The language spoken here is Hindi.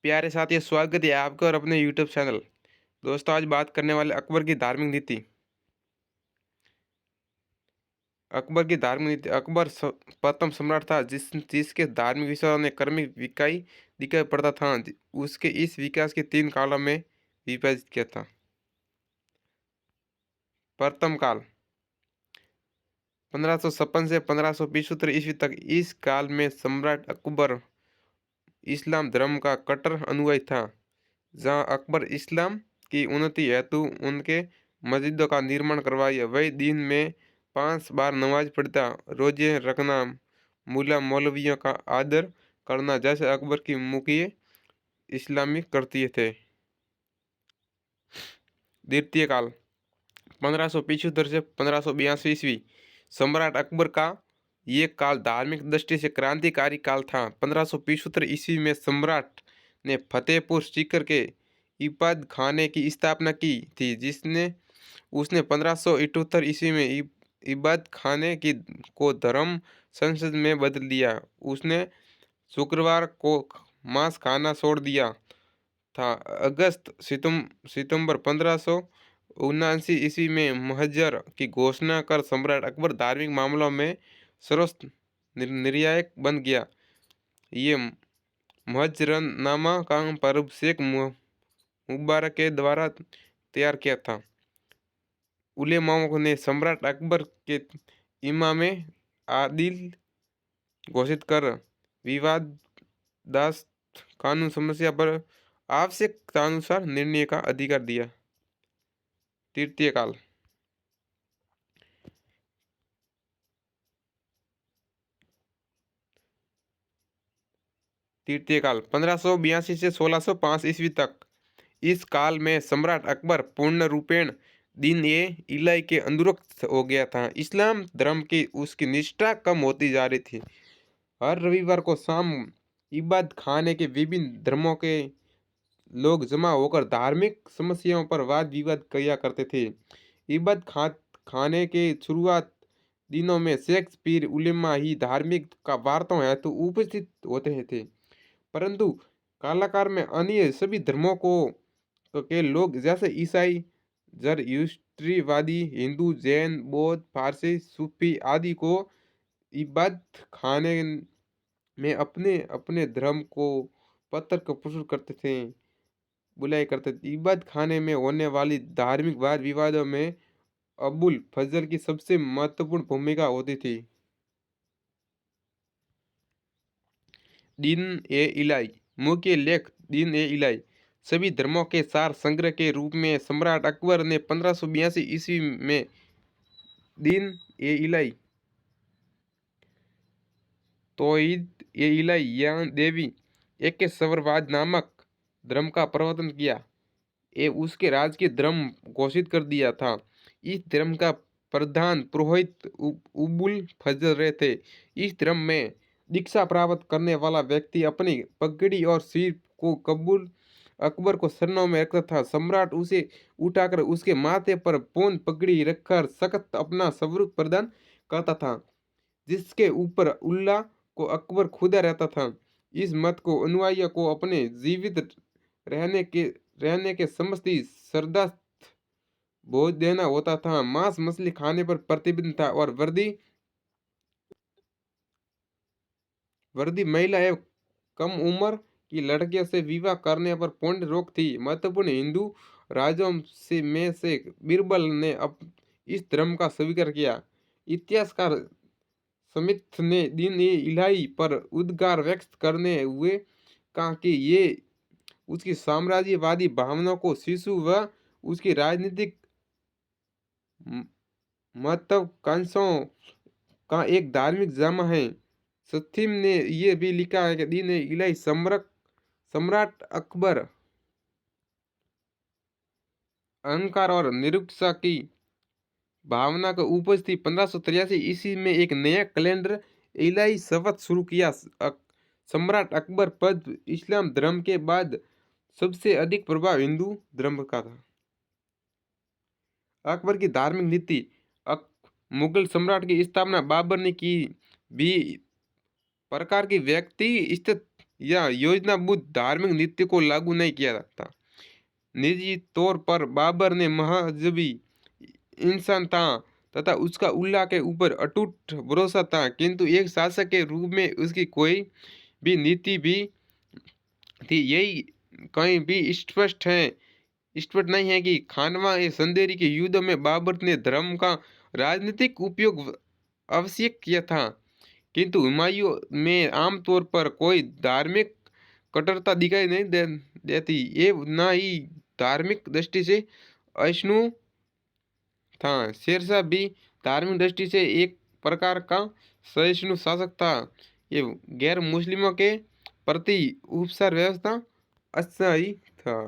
प्यारे साथियों, स्वागत है आपका और अपने यूट्यूब चैनल। दोस्तों, आज बात करने वाले अकबर की धार्मिक नीति। अकबर की धार्मिक नीति। प्रथम सम्राट था जिसके धार्मिक विचारों ने क्रमिक विकाई दिखाई पड़ता था। उसके इस विकास के तीन कालों में विभाजित किया था। प्रथम काल 1556 से 1575 ईस्वी तक। इस काल में सम्राट अकबर इस्लाम धर्म का कट्टर अनुयायी था। जहाँ अकबर इस्लाम की उन्नति हेतु उनके मस्जिदों का निर्माण करवाया। वही दिन में 5 बार नमाज पढ़ता, रोजे रखना, मुला मौलवियों का आदर करना जैसे अकबर की मुखिए इस्लामी करती थे। द्वितीय काल 1575 से 1582 ईस्वी। सम्राट अकबर का ये काल धार्मिक दृष्टि से क्रांतिकारी काल था। 1575 ईस्वी में सम्राट ने फतेहपुर सीकर के इबादत खाने की स्थापना की थी, जिसने उसने 1578 ईस्वी में इबादत खाने की को धर्म संसद में बदल दिया। उसने शुक्रवार को मांस खाना छोड़ दिया था। अगस्त सितंबर 1579 ईस्वी में महजर की घोषणा कर सम्राट अकबर धार्मिक मामलों में सर्वोच्च निर्णायक बन गया। ये महजरनामा का प्रारूप शेख मुबारक के द्वारा तैयार किया था। उलेमाओं ने सम्राट अकबर के इमाम आदिल घोषित कर विवादास्पद कानून समस्या पर आवश्यकतानुसार निर्णय का अधिकार दिया। तृतीय काल तृतीय काल 1582 से 1605 ईस्वी तक। इस काल में सम्राट अकबर पूर्ण रूपेण दीन ए इलाही के अनुरक्त हो गया था। इस्लाम धर्म की उसकी निष्ठा कम होती जा रही थी। हर रविवार को शाम इबादत खाने के विभिन्न धर्मों के लोग जमा होकर धार्मिक समस्याओं पर वाद विवाद किया करते थे। खाने के शुरुआत दिनों में शेक्सपियर उलेमा ही धार्मिक का वार्ताओं हेतु उपस्थित होते थे, परंतु कालाकार में अन्य सभी धर्मों के लोग जैसे ईसाई, जरयुस्ट्रीवादी, हिंदू, जैन, बौद्ध, पारसी, सूफी आदि को इबादत खाने में अपने अपने धर्म को पत्थर को प्रस्तुत करते थे, बुलाया करते थे। इबादत खाने में होने वाली धार्मिक वाद विवादों में अबुल फजल की सबसे महत्वपूर्ण भूमिका होती थी। दीन ए इलाही। मुख्य लेख दीन ए इलाही सभी धर्मों के सार संग्रह के रूप में सम्राट अकबर ने 1582 ईस्वी में दीन ए इलाही तौहीद ए इलाही या देवी एकेश्वरवाद नामक धर्म का प्रवर्तन किया। उसके राजकीय धर्म घोषित कर दिया था। इस धर्म का प्रधान पुरोहित उबुल फजल रहे थे। इस धर्म में दीक्षा प्राप्त करने वाला व्यक्ति अपनी पगड़ी और सिर को कबूल अकबर को शरणों में रखता था। सम्राट उसे उठाकर उसके माथे पर पूर्ण पगड़ी रखकर सख्त अपना स्वरूप प्रदान करता था, जिसके ऊपर उल्लाह को अकबर खुदा रहता था। इस मत को अनुयायियों को अपने जीवित रहने के समस्त ही श्रद्धा भोज देना होता था। मांस मछली खाने पर प्रतिबंध था और वर्दी महिला एवं कम उम्र की लड़कियों से विवाह करने पर पूर्ण रोक थी। महत्वपूर्ण हिंदू राजों से बीरबल ने अब इस धर्म का स्वीकार किया। इतिहासकार स्मिथ ने दीन ए इलाही पर उद्गार व्यक्त करने हुए कहा कि ये उसकी साम्राज्यवादी भावनाओं को शिशु व उसकी राजनीतिक म- महत्वाकांक्षाओं का एक धार्मिक जमा है। सथीम ने यह भी लिखा है कि दीन इलाही सम्राट अकबर अहंकार और निरुक्षा की भावना को उपज थी। 1583 ईस्वी में एक नया कैलेंडर इलाही शपथ शुरू किया। सम्राट अकबर पद इस्लाम धर्म के बाद सबसे अधिक प्रभाव हिंदू धर्म का था। अकबर की धार्मिक नीति। मुगल सम्राट की स्थापना बाबर ने की। भी प्रकार की व्यक्ति स्थित या योजनाबद्ध धार्मिक नीति को लागू नहीं किया था। निजी तौर पर बाबर ने महजबी इंसान था तथा उसका अल्लाह के ऊपर अटूट भरोसा था, किंतु एक शासक के रूप में उसकी कोई भी नीति भी थी, यही कहीं भी स्पष्ट नहीं है कि खानवा ए संदेरी के युद्ध में बाबर ने धर्म का राजनीतिक उपयोग अवश्य किया था, किंतु हुमायूं में आमतौर पर कोई धार्मिक कट्टरता दिखाई नहीं देती। ये ना ही धार्मिक दृष्टि से अहिष्णु था। शेरशाह भी धार्मिक दृष्टि से एक प्रकार का सहिष्णु शासक था। ये गैर मुस्लिमों के प्रति उपचार व्यवस्था अच्छा ही था।